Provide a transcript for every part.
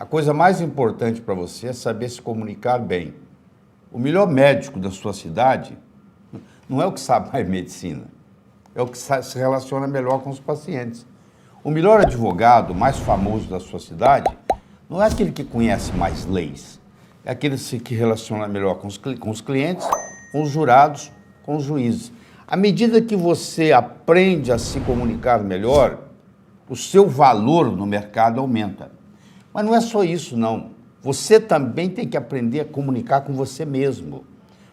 A coisa mais importante para você é saber se comunicar bem. O melhor médico da sua cidade não é o que sabe mais medicina, é o que se relaciona melhor com os pacientes. O melhor advogado, mais famoso da sua cidade, não é aquele que conhece mais leis, é aquele que relaciona melhor com os clientes, com os jurados, com os juízes. À medida que você aprende a se comunicar melhor, o seu valor no mercado aumenta. Mas não é só isso, não. Você também tem que aprender a comunicar com você mesmo.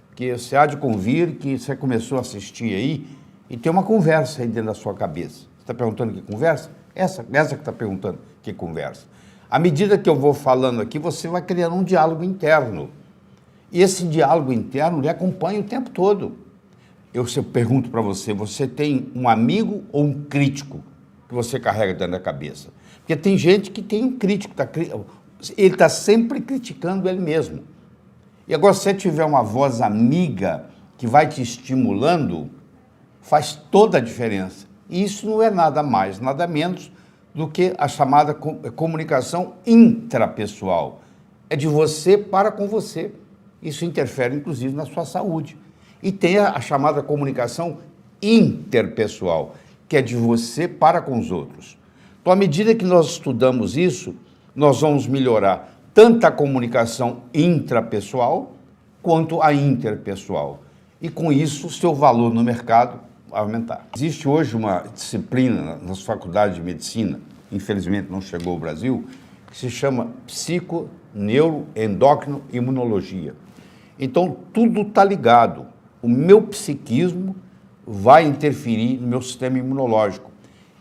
Porque você há de convir que você começou a assistir aí e tem uma conversa aí dentro da sua cabeça. Você está perguntando que conversa? Essa que está perguntando que conversa. À medida que eu vou falando aqui, você vai criando um diálogo interno. E esse diálogo interno lhe acompanha o tempo todo. Eu pergunto para você, você tem um amigo ou um crítico que você carrega dentro da cabeça? Porque tem gente que tem um crítico, ele está sempre criticando ele mesmo. E agora, se você tiver uma voz amiga que vai te estimulando, faz toda a diferença. E isso não é nada mais, nada menos do que a chamada comunicação intrapessoal. É de você para com você. Isso interfere, inclusive, na sua saúde. E tem a chamada comunicação interpessoal, que é de você para com os outros. Então, à medida que nós estudamos isso, nós vamos melhorar tanto a comunicação intrapessoal quanto a interpessoal. E com isso, o seu valor no mercado vai aumentar. Existe hoje uma disciplina nas faculdades de medicina, infelizmente não chegou ao Brasil, que se chama psico-neuro-endócrino-imunologia. Então, tudo está ligado. O meu psiquismo vai interferir no meu sistema imunológico.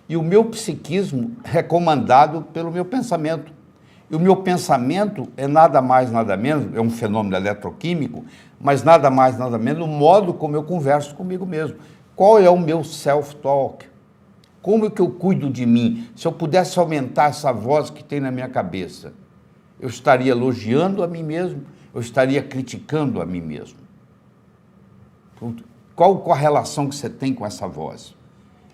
E o meu psiquismo é comandado pelo meu pensamento. E o meu pensamento é nada mais, nada menos, é um fenômeno eletroquímico, mas nada mais, nada menos, o modo como eu converso comigo mesmo. Qual é o meu self-talk? Como é que eu cuido de mim? Se eu pudesse aumentar essa voz que tem na minha cabeça, eu estaria elogiando a mim mesmo, eu estaria criticando a mim mesmo. Qual a relação que você tem com essa voz?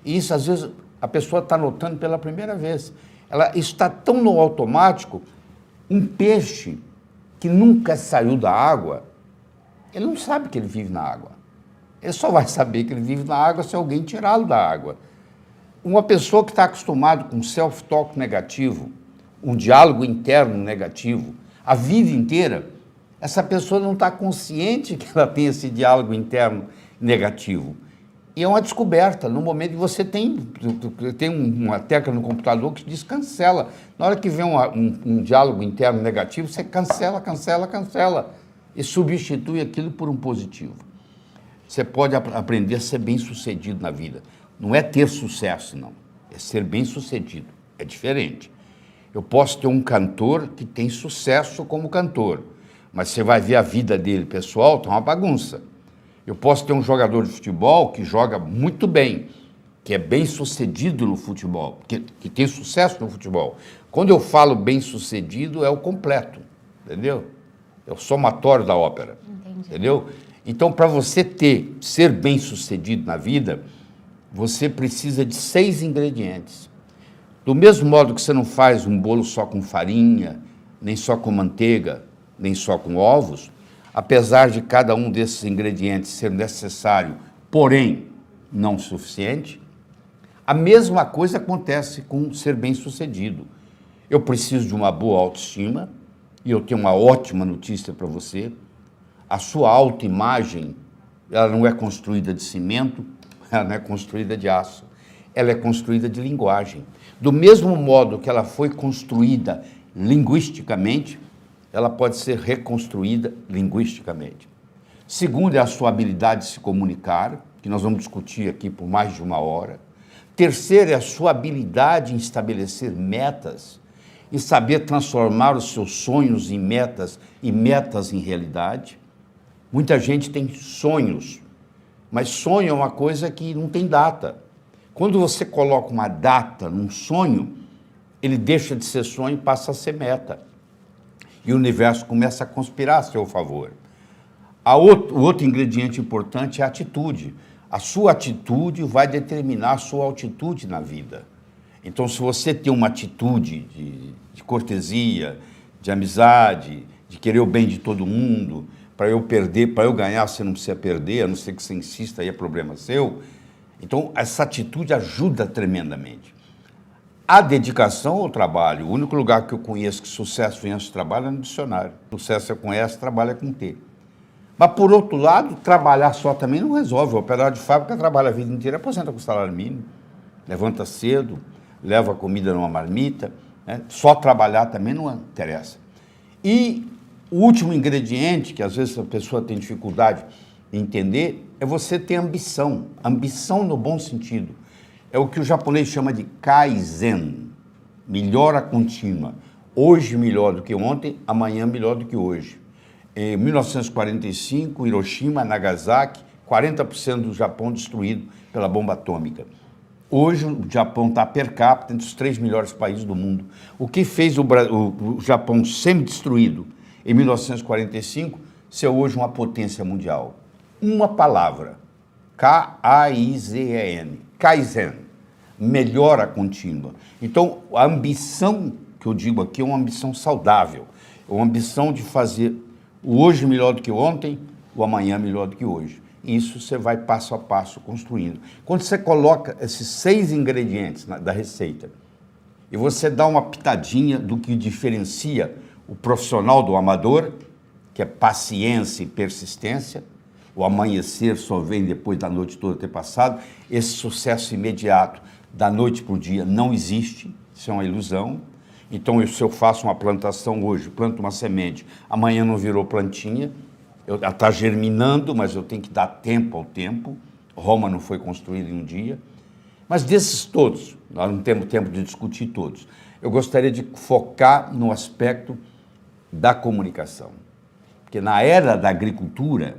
E isso, às vezes, a pessoa está notando pela primeira vez. Ela está tão no automático, um peixe que nunca saiu da água, ele não sabe que ele vive na água. Ele só vai saber que ele vive na água se alguém tirá-lo da água. Uma pessoa que está acostumada com self-talk negativo, um diálogo interno negativo, a vida inteira, essa pessoa não está consciente que ela tem esse diálogo interno negativo. E é uma descoberta, no momento que você tem uma tecla no computador que diz cancela. Na hora que vem um diálogo interno negativo, você cancela, cancela, cancela e substitui aquilo por um positivo. Você pode aprender a ser bem-sucedido na vida. Não é ter sucesso, não. É ser bem-sucedido. É diferente. Eu posso ter um cantor que tem sucesso como cantor, mas você vai ver a vida dele pessoal, tá uma bagunça. Eu posso ter um jogador de futebol que joga muito bem, que é bem-sucedido no futebol, que tem sucesso no futebol. Quando eu falo bem-sucedido, é o completo, entendeu? É o somatório da ópera. Entendi. Entendeu? Então, para você ser bem-sucedido na vida, você precisa de 6 ingredientes. Do mesmo modo que você não faz um bolo só com farinha, nem só com manteiga, nem só com ovos, apesar de cada um desses ingredientes ser necessário, porém não suficiente, a mesma coisa acontece com ser bem-sucedido. Eu preciso de uma boa autoestima, e eu tenho uma ótima notícia para você. A sua autoimagem, ela não é construída de cimento, ela não é construída de aço, ela é construída de linguagem. Do mesmo modo que ela foi construída linguisticamente, ela pode ser reconstruída linguisticamente. Segundo é a sua habilidade de se comunicar, que nós vamos discutir aqui por mais de 1 hora. Terceiro é a sua habilidade em estabelecer metas e saber transformar os seus sonhos em metas e metas em realidade. Muita gente tem sonhos, mas sonho é uma coisa que não tem data. Quando você coloca uma data num sonho, ele deixa de ser sonho e passa a ser meta. E o universo começa a conspirar a seu favor. O outro ingrediente importante é a atitude. A sua atitude vai determinar a sua altitude na vida. Então, se você tem uma atitude de cortesia, de amizade, de querer o bem de todo mundo. Para eu perder, para eu ganhar, você não precisa perder, a não ser que você insista, aí é problema seu. Então, essa atitude ajuda tremendamente. A dedicação ao trabalho, o único lugar que eu conheço que sucesso vem antes do trabalho é no dicionário. Sucesso você conhece, trabalha com T. Mas, por outro lado, trabalhar só também não resolve. O operário de fábrica trabalha a vida inteira, aposenta com salário mínimo, levanta cedo, leva a comida numa marmita, né? Só trabalhar também não interessa. E o último ingrediente, que às vezes a pessoa tem dificuldade em entender, é você ter ambição. Ambição no bom sentido. É o que o japonês chama de Kaizen, melhora contínua. Hoje melhor do que ontem, amanhã melhor do que hoje. Em 1945, Hiroshima, Nagasaki, 40% do Japão destruído pela bomba atômica. Hoje o Japão está per capita entre os 3 melhores países do mundo. O que fez o Japão semi-destruído em 1945 ser hoje uma potência mundial? Uma palavra, K-A-I-Z-E-N, Kaizen, melhora contínua. Então, a ambição que eu digo aqui é uma ambição saudável, é uma ambição de fazer o hoje melhor do que ontem, o amanhã melhor do que hoje. Isso você vai passo a passo construindo. Quando você coloca esses 6 ingredientes da receita e você dá uma pitadinha do que diferencia o profissional do amador, que é paciência e persistência, o amanhecer só vem depois da noite toda ter passado, esse sucesso imediato da noite para o dia não existe, isso é uma ilusão. Então, se eu faço uma plantação hoje, planto uma semente, amanhã não virou plantinha, ela está germinando, mas eu tenho que dar tempo ao tempo. Roma não foi construída em um dia. Mas desses todos, nós não temos tempo de discutir todos, eu gostaria de focar no aspecto da comunicação. Porque na era da agricultura,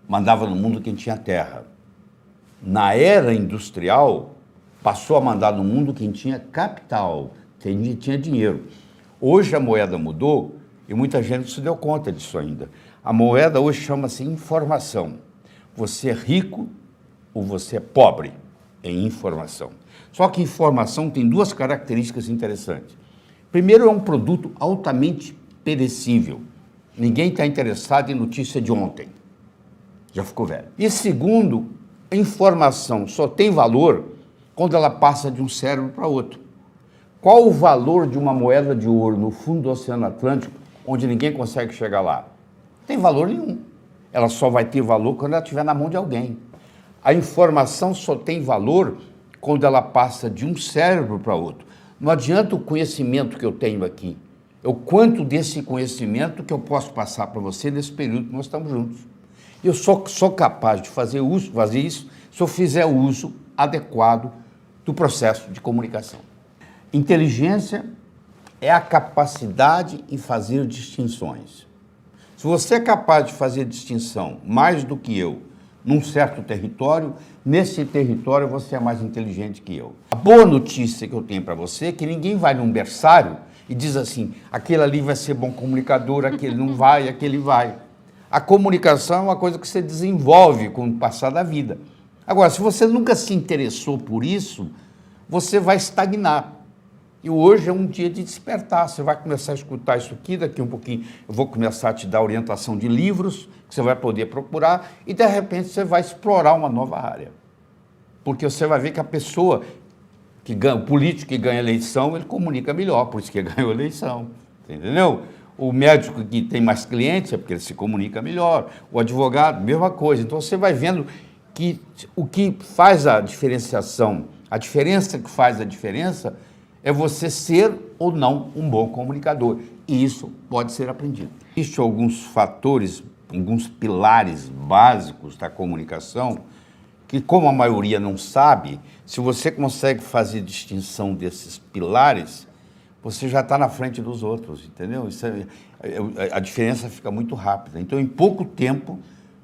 mandava no mundo quem tinha terra. Na era industrial, passou a mandar no mundo quem tinha capital, quem tinha dinheiro. Hoje a moeda mudou e muita gente não se deu conta disso ainda. A moeda hoje chama-se informação. Você é rico ou você é pobre em informação. Só que informação tem 2 características interessantes. Primeiro, é um produto altamente perecível. Ninguém está interessado em notícia de ontem. Já ficou velho. E segundo, a informação só tem valor quando ela passa de um cérebro para outro. Qual o valor de uma moeda de ouro no fundo do Oceano Atlântico, onde ninguém consegue chegar lá? Não tem valor nenhum. Ela só vai ter valor quando ela estiver na mão de alguém. A informação só tem valor quando ela passa de um cérebro para outro. Não adianta o conhecimento que eu tenho aqui. É o quanto desse conhecimento que eu posso passar para você nesse período que nós estamos juntos. Eu sou capaz de fazer isso se eu fizer o uso adequado do processo de comunicação. Inteligência é a capacidade em fazer distinções. Se você é capaz de fazer distinção mais do que eu num certo território, nesse território você é mais inteligente que eu. A boa notícia que eu tenho para você é que ninguém vai num berçário e diz assim, aquele ali vai ser bom comunicador, aquele não vai, aquele vai. A comunicação é uma coisa que você desenvolve com o passar da vida. Agora, se você nunca se interessou por isso, você vai estagnar. E hoje é um dia de despertar, você vai começar a escutar isso aqui, daqui um pouquinho eu vou começar a te dar orientação de livros, que você vai poder procurar, e de repente você vai explorar uma nova área. Porque você vai ver que a pessoa, que ganha, o político que ganha eleição, ele comunica melhor, por isso que ganhou a eleição, entendeu? O médico que tem mais clientes é porque ele se comunica melhor, o advogado, mesma coisa. Então você vai vendo que o que faz a diferenciação, a diferença que faz a diferença é você ser ou não um bom comunicador. E isso pode ser aprendido. Existem alguns fatores, alguns pilares básicos da comunicação que, como a maioria não sabe, se você consegue fazer distinção desses pilares, você já está na frente dos outros, entendeu? A diferença fica muito rápida. Então, em pouco tempo,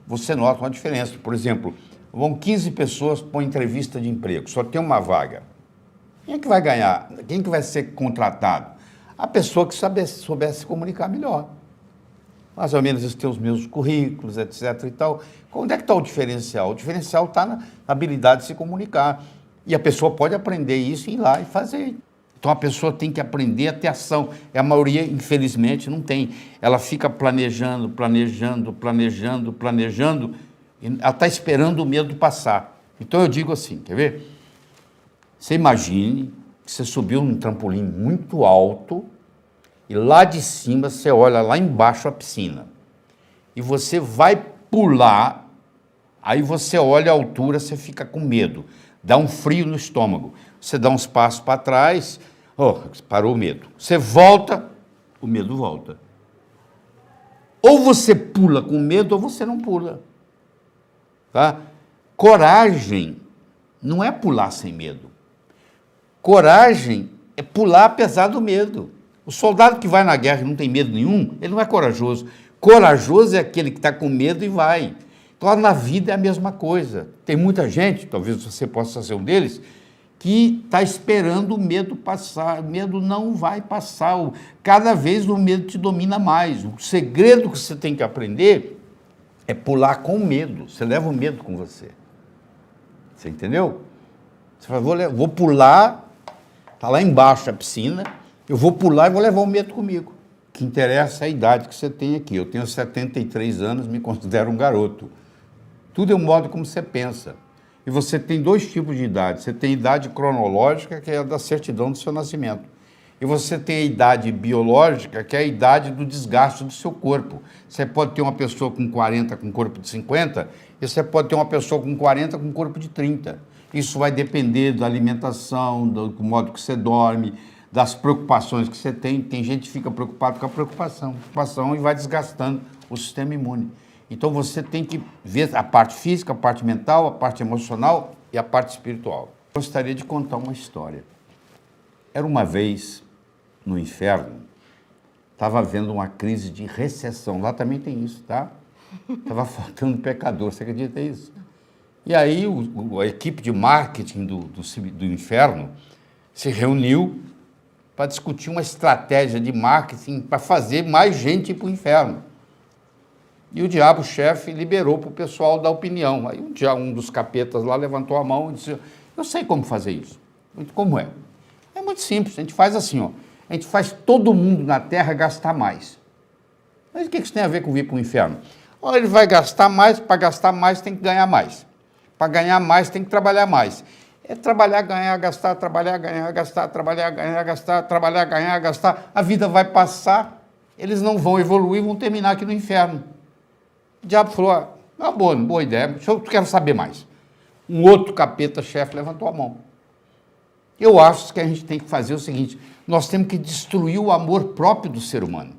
você nota uma diferença. Por exemplo, vão 15 pessoas para uma entrevista de emprego, só tem uma vaga. Quem é que vai ganhar? Quem é que vai ser contratado? A pessoa que soubesse se comunicar melhor. Mais ou menos eles têm os meus currículos, etc. e tal. Onde é que está o diferencial? O diferencial está na habilidade de se comunicar. E a pessoa pode aprender isso e ir lá e fazer. Então a pessoa tem que aprender a ter ação. E a maioria, infelizmente, não tem. Ela fica planejando, planejando, planejando, planejando, e ela está esperando o medo passar. Então eu digo assim, quer ver? Você imagine que você subiu num trampolim muito alto e lá de cima você olha lá embaixo a piscina. E você vai pular, aí você olha a altura, você fica com medo, dá um frio no estômago. Você dá uns passos para trás, parou o medo. Você volta, o medo volta. Ou você pula com medo ou você não pula. Tá? Coragem não é pular sem medo. Coragem é pular apesar do medo. O soldado que vai na guerra e não tem medo nenhum, ele não é corajoso. Corajoso é aquele que está com medo e vai. Então, na vida é a mesma coisa. Tem muita gente, talvez você possa ser um deles, que está esperando o medo passar. O medo não vai passar. Cada vez o medo te domina mais. O segredo que você tem que aprender é pular com medo. Você leva o medo com você. Você entendeu? Você fala, vou pular, está lá embaixo a piscina, eu vou pular e vou levar o medo comigo. O que interessa é a idade que você tem aqui. Eu tenho 73 anos, me considero um garoto. Tudo é o modo como você pensa. E você tem dois tipos de idade. Você tem idade cronológica, que é a da certidão do seu nascimento. E você tem a idade biológica, que é a idade do desgaste do seu corpo. Você pode ter uma pessoa com 40 com corpo de 50, e você pode ter uma pessoa com 40 com corpo de 30. Isso vai depender da alimentação, do modo que você dorme, das preocupações que você tem. Tem gente que fica preocupado com a preocupação e vai desgastando o sistema imune. Então você tem que ver a parte física, a parte mental, a parte emocional e a parte espiritual. Gostaria de contar uma história. Era uma vez, no inferno, estava havendo uma crise de recessão. Lá também tem isso, tá? Estava faltando pecador, você acredita nisso? E aí a equipe de marketing do inferno se reuniu para discutir uma estratégia de marketing para fazer mais gente ir para o inferno. E o diabo-chefe liberou para o pessoal dar opinião. Aí um dos capetas lá levantou a mão e disse, eu sei como fazer isso. Como é? É muito simples, a gente faz assim, ó. A gente faz todo mundo na Terra gastar mais. Mas o que isso tem a ver com vir para o inferno? Ou ele vai gastar mais, para gastar mais tem que ganhar mais. Para ganhar mais tem que trabalhar mais. É trabalhar, ganhar, gastar, trabalhar, ganhar, gastar, trabalhar, ganhar, gastar, trabalhar, ganhar, gastar. A vida vai passar, eles não vão evoluir, vão terminar aqui no inferno. O diabo falou, boa ideia, eu quero saber mais. Um outro capeta-chefe levantou a mão. Eu acho que a gente tem que fazer o seguinte, nós temos que destruir o amor próprio do ser humano.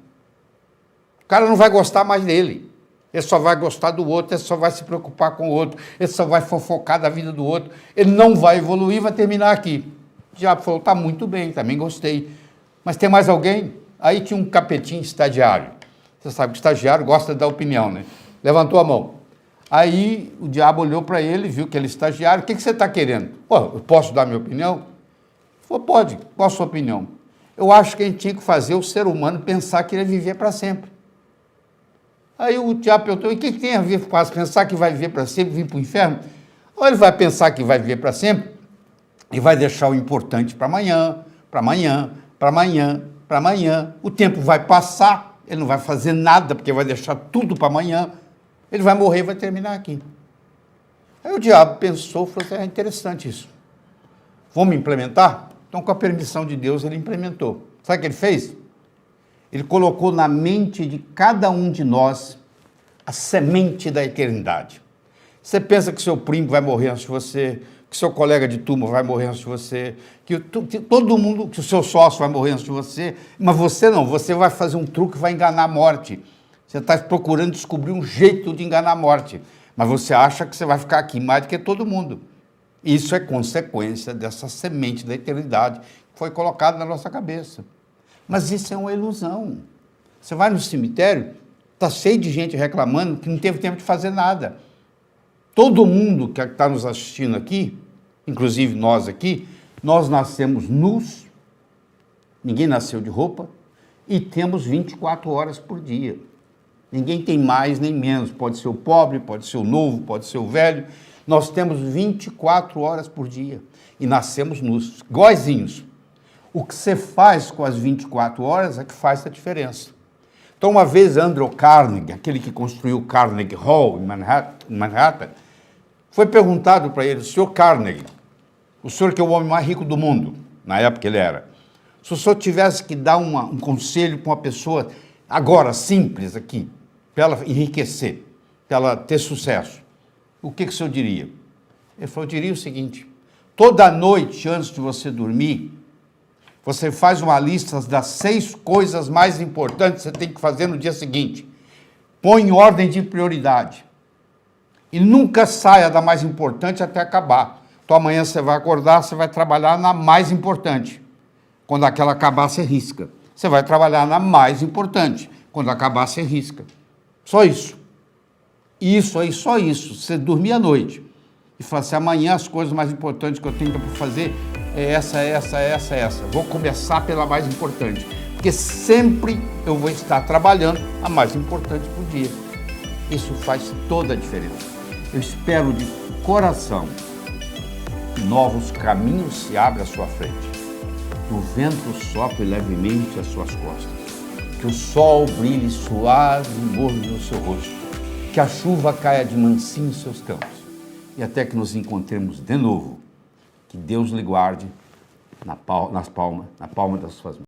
O cara não vai gostar mais dele. Ele só vai gostar do outro, ele só vai se preocupar com o outro, ele só vai fofocar da vida do outro, ele não vai evoluir, vai terminar aqui. O diabo falou, tá muito bem, também gostei. Mas tem mais alguém? Aí tinha um capetinho estagiário. Você sabe que o estagiário gosta de dar opinião, né? Levantou a mão. Aí o diabo olhou para ele, viu que ele é estagiário, o que você está querendo? Eu posso dar minha opinião? Ele falou, pode, qual a sua opinião? Eu acho que a gente tinha que fazer o ser humano pensar que ele ia viver para sempre. Aí o diabo perguntou, e o que tem a ver com pensar que vai viver para sempre, vir para o inferno? Ou ele vai pensar que vai viver para sempre e vai deixar o importante para amanhã, para amanhã, para amanhã, para amanhã. O tempo vai passar, ele não vai fazer nada, porque vai deixar tudo para amanhã. Ele vai morrer e vai terminar aqui. Aí o diabo pensou, falou assim, é interessante isso. Vamos implementar? Então, com a permissão de Deus, ele implementou. Sabe o que ele fez? Ele colocou na mente de cada um de nós a semente da eternidade. Você pensa que seu primo vai morrer antes de você, que seu colega de turma vai morrer antes de você, que todo mundo, que o seu sócio vai morrer antes de você, mas você não, você vai fazer um truque, vai enganar a morte. Você está procurando descobrir um jeito de enganar a morte, mas você acha que você vai ficar aqui mais do que todo mundo. Isso é consequência dessa semente da eternidade que foi colocada na nossa cabeça. Mas isso é uma ilusão. Você vai no cemitério, está cheio de gente reclamando que não teve tempo de fazer nada. Todo mundo que está nos assistindo aqui, inclusive nós aqui, nós nascemos nus, ninguém nasceu de roupa, e temos 24 horas por dia. Ninguém tem mais nem menos, pode ser o pobre, pode ser o novo, pode ser o velho. Nós temos 24 horas por dia e nascemos nus, iguaizinhos. O que você faz com as 24 horas é que faz a diferença. Então, uma vez, Andrew Carnegie, aquele que construiu o Carnegie Hall em Manhattan, foi perguntado para ele: senhor Carnegie, o senhor que é o homem mais rico do mundo, na época ele era, se o senhor tivesse que dar um conselho para uma pessoa, agora, simples aqui, para ela enriquecer, para ela ter sucesso, o que o senhor diria? Ele falou: eu diria o seguinte: toda noite, antes de você dormir, você faz uma lista das 6 coisas mais importantes que você tem que fazer no dia seguinte. Põe em ordem de prioridade. E nunca saia da mais importante até acabar. Então amanhã você vai acordar, você vai trabalhar na mais importante. Quando aquela acabar, você risca. Você vai trabalhar na mais importante. Quando acabar, você risca. Só isso. Isso aí, só isso. Você dormir à noite e falar assim: amanhã as coisas mais importantes que eu tenho para fazer é essa. Vou começar pela mais importante. Porque sempre eu vou estar trabalhando a mais importante por dia. Isso faz toda a diferença. Eu espero de coração que novos caminhos se abram à sua frente. Que o vento sopre levemente às suas costas. Que o sol brilhe suave e morno no seu rosto. Que a chuva caia de mansinho em seus campos. E até que nos encontremos de novo. Que Deus lhe guarde na palma das suas mãos.